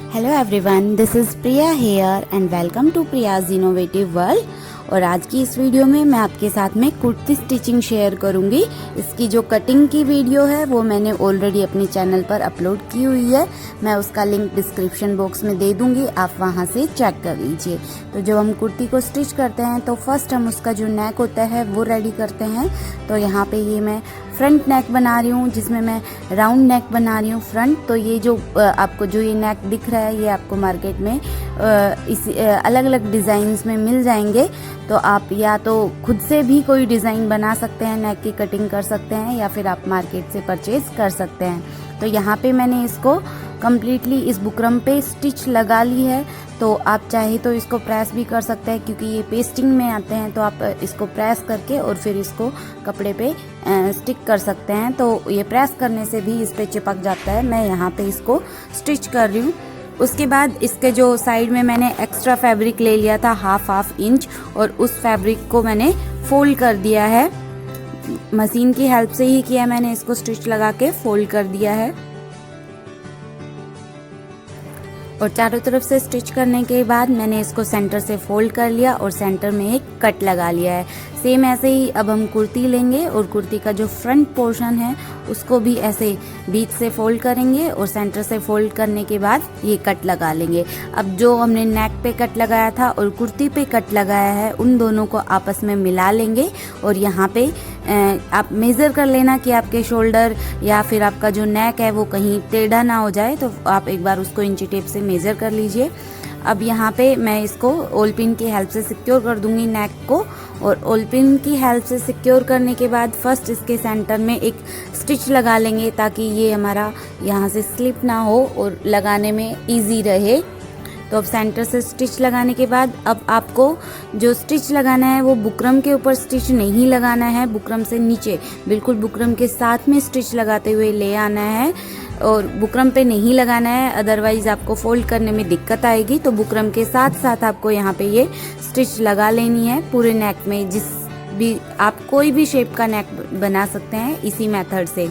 Hello everyone, this is Priya here and welcome to Priya's innovative world. और आज की इस वीडियो में मैं आपके साथ में कुर्ती स्टिचिंग शेयर करूंगी। इसकी जो कटिंग की वीडियो है वो मैंने ऑलरेडी अपने चैनल पर अपलोड की हुई है। मैं उसका लिंक डिस्क्रिप्शन बॉक्स में दे दूंगी, आप वहां से चेक कर लीजिए। तो जब हम कुर्ती को स्टिच करते हैं तो फर्स्ट हम उसका जो नेक होता है वो रेडी करते हैं। तो यहाँ पे ये मैं फ्रंट नेक बना रही हूँ, जिसमें मैं राउंड नेक बना रही हूँ फ्रंट। तो ये जो आपको जो ये नेक दिख रहा है ये आपको मार्केट में इस अलग अलग डिज़ाइंस में मिल जाएंगे। तो आप या तो खुद से भी कोई डिज़ाइन बना सकते हैं, नेक की कटिंग कर सकते हैं, या फिर आप मार्केट से परचेज कर सकते हैं। तो यहाँ पे मैंने इसको कम्प्लीटली इस बुकरम पे स्टिच लगा ली है। तो आप चाहे तो इसको प्रेस भी कर सकते हैं, क्योंकि ये पेस्टिंग में आते हैं। तो आप इसको प्रेस करके और फिर इसको कपड़े पे स्टिक कर सकते हैं। तो ये प्रेस करने से भी इस पे चिपक जाता है। मैं यहाँ पे इसको स्टिच कर रही हूँ। उसके बाद इसके जो साइड में मैंने एक्स्ट्रा फैब्रिक ले लिया था हाफ इंच, और उस फैब्रिक को मैंने फोल्ड कर दिया है। मशीन की हेल्प से ही किया मैंने, इसको स्टिच लगा के फोल्ड कर दिया है। और चारों तरफ से स्टिच करने के बाद मैंने इसको सेंटर से फोल्ड कर लिया और सेंटर में एक कट लगा लिया है। सेम ऐसे ही अब हम कुर्ती लेंगे और कुर्ती का जो फ्रंट पोर्शन है उसको भी ऐसे बीच से फोल्ड करेंगे और सेंटर से फोल्ड करने के बाद ये कट लगा लेंगे। अब जो हमने नेक पे कट लगाया था और कुर्ती पे कट लगाया है उन दोनों को आपस में मिला लेंगे। और यहाँ पे आप मेज़र कर लेना कि आपके शोल्डर या फिर आपका जो नेक है वो कहीं टेढ़ा ना हो जाए। तो आप एक बार उसको इंची टेप से मेज़र कर लीजिए। अब यहाँ पे मैं इसको ओल पिन की हेल्प से सिक्योर कर दूंगी नेक को। और ओल पिन की हेल्प से सिक्योर करने के बाद फर्स्ट इसके सेंटर में एक स्टिच लगा लेंगे, ताकि ये हमारा यहाँ से स्लिप ना हो और लगाने में इजी रहे। तो अब सेंटर से स्टिच लगाने के बाद अब आपको जो स्टिच लगाना है वो बुकरम के ऊपर स्टिच नहीं लगाना है, बुकरम से नीचे बिल्कुल बुकरम के साथ में स्टिच लगाते हुए ले आना है। और बुकरम पे नहीं लगाना है, अदरवाइज आपको फोल्ड करने में दिक्कत आएगी। तो बुकरम के साथ साथ आपको यहाँ पे ये स्टिच लगा लेनी है पूरे नेक में। जिस भी आप कोई भी शेप का नेक बना सकते हैं इसी मेथड से।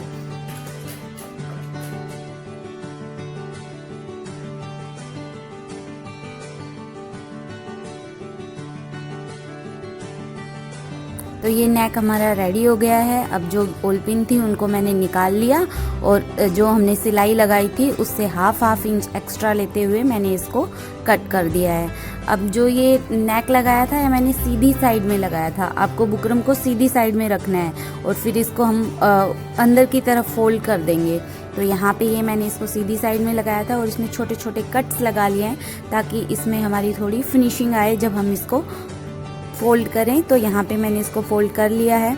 तो ये नेक हमारा रेडी हो गया है। अब जो ओल पिन थी उनको मैंने निकाल लिया और जो हमने सिलाई लगाई थी उससे हाफ इंच एक्स्ट्रा लेते हुए मैंने इसको कट कर दिया है। अब जो ये नेक लगाया था मैंने सीधी साइड में लगाया था, आपको बुकरम को सीधी साइड में रखना है और फिर इसको हम अंदर की तरफ फोल्ड कर देंगे। तो यहाँ पे ये मैंने इसको सीधी साइड में लगाया था और इसमें छोटे छोटे कट्स लगा लिए हैं, ताकि इसमें हमारी थोड़ी फिनिशिंग आए जब हम इसको फोल्ड करें। तो यहाँ पे मैंने इसको फोल्ड कर लिया है।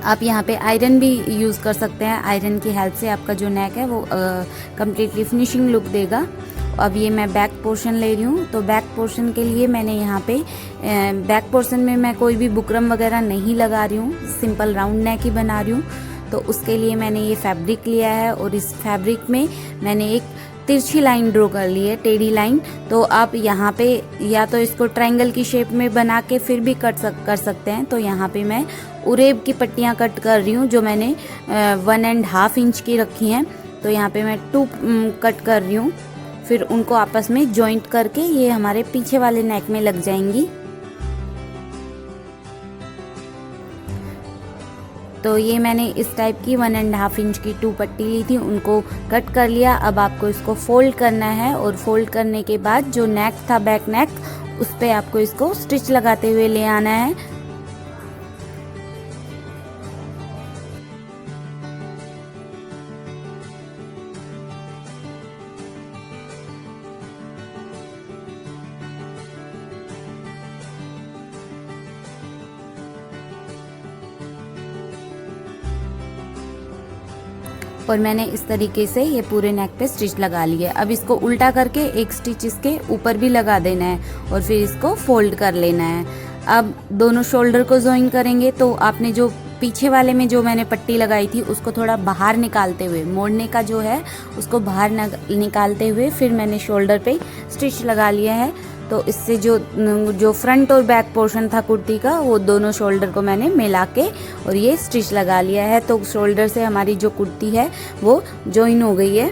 आप यहाँ पे आयरन भी यूज़ कर सकते हैं, आयरन की हेल्प से आपका जो नेक है वो कम्प्लीटली फिनिशिंग लुक देगा। अब ये मैं बैक पोर्शन ले रही हूँ। तो बैक पोर्शन के लिए मैंने यहाँ पे बैक पोर्शन में मैं कोई भी बुकरम वगैरह नहीं लगा रही हूँ, सिंपल राउंड नेक ही बना रही हूँ। तो उसके लिए मैंने ये फैब्रिक लिया है और इस फैब्रिक में मैंने एक तिरछी लाइन ड्रॉ कर ली है, टेढ़ी लाइन। तो आप यहाँ पे या तो इसको ट्रायंगल की शेप में बना के फिर भी कर सकते हैं। तो यहाँ पे मैं उरेब की पट्टियाँ कट कर रही हूँ, जो मैंने 1.5 इंच की रखी हैं। तो यहाँ पे मैं 2 कट कर रही हूँ, फिर उनको आपस में जॉइंट करके ये हमारे पीछे वाले नेक में लग जाएंगी। तो ये मैंने इस टाइप की 1.5 इंच की 2 पट्टी ली थी, उनको कट कर लिया। अब आपको इसको फोल्ड करना है और फोल्ड करने के बाद जो नेक था बैक नेक, उस पे आपको इसको स्टिच लगाते हुए ले आना है। और मैंने इस तरीके से ये पूरे नेक पे स्टिच लगा लिया। अब इसको उल्टा करके एक स्टिच इसके ऊपर भी लगा देना है और फिर इसको फोल्ड कर लेना है। अब दोनों शोल्डर को ज्वाइन करेंगे। तो आपने जो पीछे वाले में जो मैंने पट्टी लगाई थी उसको थोड़ा बाहर निकालते हुए, मोड़ने का जो है उसको बाहर निकालते हुए फिर मैंने शोल्डर पे स्टिच लगा लिया है। तो इससे जो फ्रंट और बैक पोर्शन था कुर्ती का, वो दोनों शोल्डर को मैंने मिला के और ये स्टिच लगा लिया है। तो शोल्डर से हमारी जो कुर्ती है वो जॉइन हो गई है।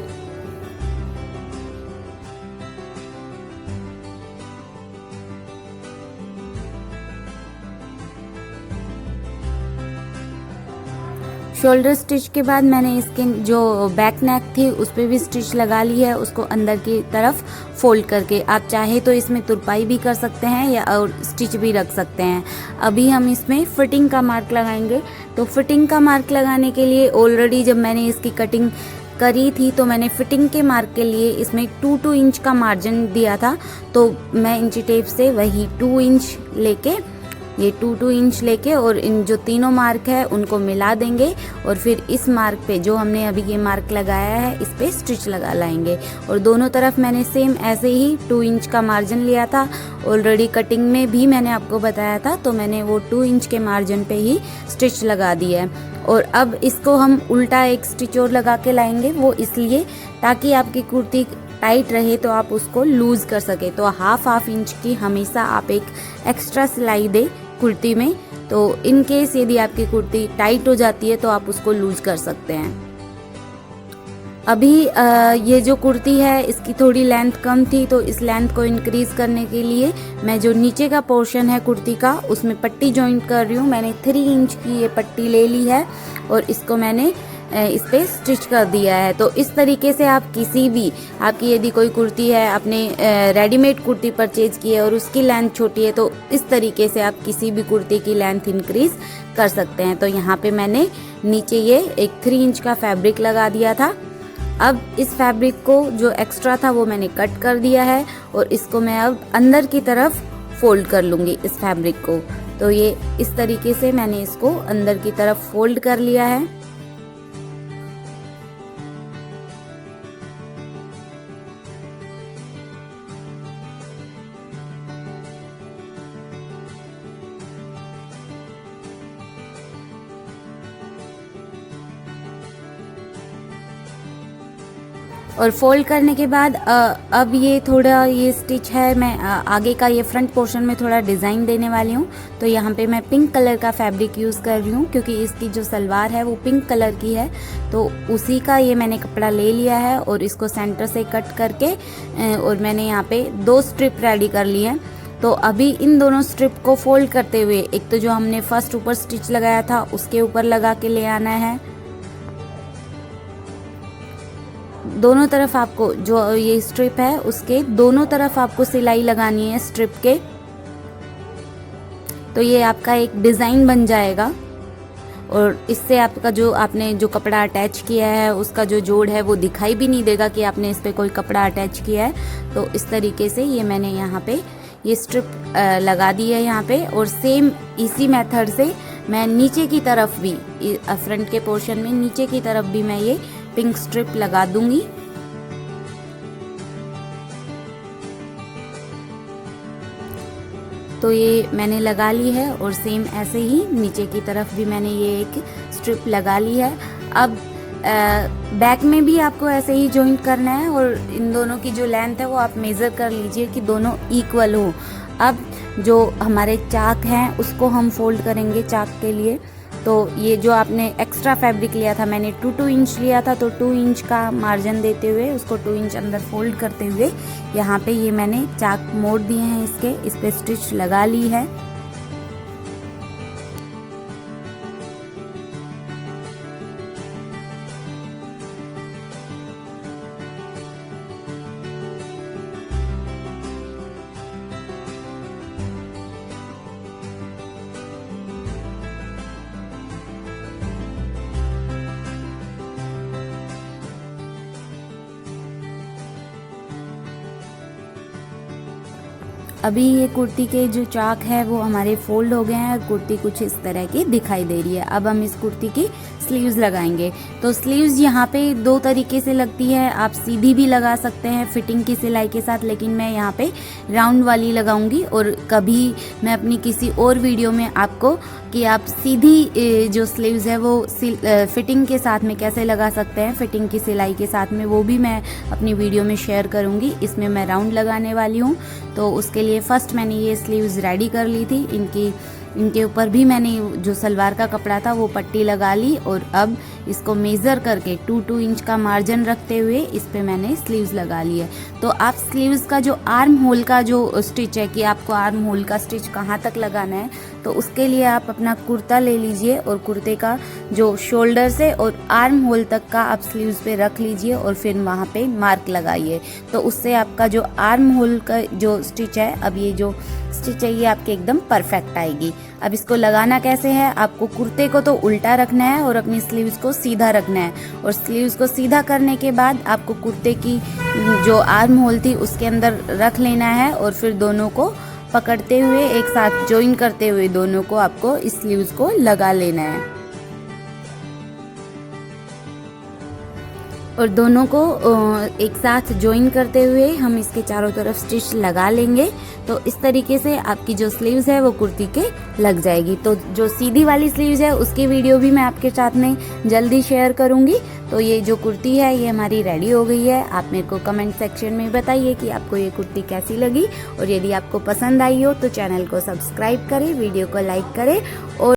शोल्डर स्टिच के बाद मैंने इसके जो बैक नेक थी उस पर भी स्टिच लगा ली है, उसको अंदर की तरफ फोल्ड करके। आप चाहे तो इसमें तुरपाई भी कर सकते हैं या और स्टिच भी रख सकते हैं। अभी हम इसमें फिटिंग का मार्क लगाएंगे। तो फिटिंग का मार्क लगाने के लिए ऑलरेडी जब मैंने इसकी कटिंग करी थी तो मैंने फिटिंग के मार्क के लिए इसमें 2 इंच का मार्जिन दिया था। तो मैं इंची टेप से वही 2 इंच लेके, ये 2 इंच लेके और इन जो तीनों मार्क है उनको मिला देंगे और फिर इस मार्क पे जो हमने अभी ये मार्क लगाया है इस पे स्टिच लगा लाएंगे। और दोनों तरफ मैंने सेम ऐसे ही 2 इंच का मार्जिन लिया था। ऑलरेडी कटिंग में भी मैंने आपको बताया था, तो मैंने वो 2 इंच के मार्जिन पे ही स्टिच लगा दिया है। और अब इसको हम उल्टा एक स्टिच और लगा के लाएंगे, वो इसलिए ताकि आपकी कुर्ती टाइट रहे तो आप उसको लूज़ कर सके। तो हाफ इंच की हमेशा आप एक एक्स्ट्रा सिलाई दे कुर्ती में, तो इन केस यदि आपकी कुर्ती टाइट हो जाती है तो आप उसको लूज कर सकते हैं। अभी ये जो कुर्ती है इसकी थोड़ी लेंथ कम थी, तो इस लेंथ को इंक्रीज करने के लिए मैं जो नीचे का पोर्शन है कुर्ती का उसमें पट्टी जॉइंट कर रही हूँ। मैंने 3 इंच की ये पट्टी ले ली है और इसको मैंने इस पे स्टिच कर दिया है। तो इस तरीके से आप किसी भी, आपकी यदि कोई कुर्ती है, आपने रेडीमेड कुर्ती परचेज की है और उसकी लेंथ छोटी है, तो इस तरीके से आप किसी भी कुर्ती की लेंथ इंक्रीज कर सकते हैं। तो यहाँ पे मैंने नीचे ये एक 3 इंच का फैब्रिक लगा दिया था। अब इस फैब्रिक को जो एक्स्ट्रा था वो मैंने कट कर दिया है और इसको मैं अब अंदर की तरफ फोल्ड कर लूँगी इस फैब्रिक को। तो ये इस तरीके से मैंने इसको अंदर की तरफ फोल्ड कर लिया है। और फोल्ड करने के बाद अब ये थोड़ा ये स्टिच है, मैं आगे का ये फ्रंट पोर्शन में थोड़ा डिज़ाइन देने वाली हूँ। तो यहाँ पे मैं पिंक कलर का फैब्रिक यूज़ कर रही हूँ क्योंकि इसकी जो सलवार है वो पिंक कलर की है। तो उसी का ये मैंने कपड़ा ले लिया है और इसको सेंटर से कट करके और मैंने यहाँ पे 2 स्ट्रिप रेडी कर ली है। तो अभी इन दोनों स्ट्रिप को फोल्ड करते हुए, एक तो जो हमने फर्स्ट ऊपर स्टिच लगाया था उसके ऊपर लगा के ले आना है। दोनों तरफ आपको जो ये स्ट्रिप है उसके दोनों तरफ आपको सिलाई लगानी है स्ट्रिप के। तो ये आपका एक डिज़ाइन बन जाएगा और इससे आपका जो आपने जो कपड़ा अटैच किया है उसका जो जोड़ है वो दिखाई भी नहीं देगा कि आपने इस पे कोई कपड़ा अटैच किया है। तो इस तरीके से ये मैंने यहाँ पे ये स्ट्रिप लगा दी है यहाँ पे। और सेम इसी मेथड से मैं नीचे की तरफ भी, फ्रंट के पोर्शन में नीचे की तरफ भी मैं ये पिंक स्ट्रिप लगा दूंगी। तो ये मैंने लगा ली है और सेम ऐसे ही नीचे की तरफ भी मैंने ये एक स्ट्रिप लगा ली है। अब बैक में भी आपको ऐसे ही जॉइंट करना है और इन दोनों की जो लेंथ है वो आप मेज़र कर लीजिए कि दोनों इक्वल हो। अब जो हमारे चाक हैं उसको हम फोल्ड करेंगे चाक के लिए। तो ये जो आपने एक्स्ट्रा फैब्रिक लिया था, मैंने 2 इंच लिया था, तो 2 इंच का मार्जिन देते हुए उसको 2 इंच अंदर फोल्ड करते हुए यहाँ पे ये मैंने चाक मोड़ दिए हैं इसके, इस पे स्टिच लगा ली है। अभी ये कुर्ती के जो चाक है वो हमारे फोल्ड हो गए हैं। कुर्ती कुछ इस तरह की दिखाई दे रही है। अब हम इस कुर्ती की स्लीव्स लगाएंगे। तो स्लीव्स यहाँ पे 2 तरीके से लगती है, आप सीधी भी लगा सकते हैं फिटिंग की सिलाई के साथ, लेकिन मैं यहाँ पे राउंड वाली लगाऊंगी। और कभी मैं अपनी किसी और वीडियो में आपको कि आप सीधी जो स्लीव्स है वो फिटिंग के साथ में कैसे लगा सकते हैं, फिटिंग की सिलाई के साथ में, वो भी मैं अपनी वीडियो में शेयर करूँगी। इसमें मैं राउंड लगाने वाली हूँ। तो उसके लिए फ़र्स्ट मैंने ये स्लीव्स रेडी कर ली थी। इनके ऊपर भी मैंने जो सलवार का कपड़ा था वो पट्टी लगा ली और अब इसको मेज़र करके 2 इंच का मार्जिन रखते हुए इस पे मैंने स्लीव्स लगा ली है। तो आप स्लीव्स का जो आर्म होल का जो स्टिच है कि आपको आर्म होल का स्टिच कहाँ तक लगाना है, तो उसके लिए आप अपना कुर्ता ले लीजिए और कुर्ते का जो शोल्डर से और आर्म होल तक का आप स्लीव्स पे रख लीजिए और फिर वहाँ पे मार्क लगाइए। तो उससे आपका जो आर्म होल का जो स्टिच है, अब ये जो स्टिच है ये आपके एकदम परफेक्ट आएगी। अब इसको लगाना कैसे है, आपको कुर्ते को तो उल्टा रखना है और अपनी स्लीव्स को सीधा रखना है, और स्लीव्स को सीधा करने के बाद आपको कुर्ते की जो आर्म होल थी उसके अंदर रख लेना है और फिर दोनों को पकड़ते हुए एक साथ ज्वाइन करते हुए दोनों को आपको इस स्लीव्स को लगा लेना है। और दोनों को एक साथ ज्वाइन करते हुए हम इसके चारों तरफ स्टिच लगा लेंगे। तो इस तरीके से आपकी जो स्लीव्स है वो कुर्ती के लग जाएगी। तो जो सीधी वाली स्लीव्स है उसकी वीडियो भी मैं आपके साथ में जल्दी शेयर करूंगी। तो ये जो कुर्ती है ये हमारी रेडी हो गई है। आप मेरे को कमेंट सेक्शन में बताइए कि आपको ये कुर्ती कैसी लगी, और यदि आपको पसंद आई हो तो चैनल को सब्सक्राइब करें, वीडियो को लाइक करें और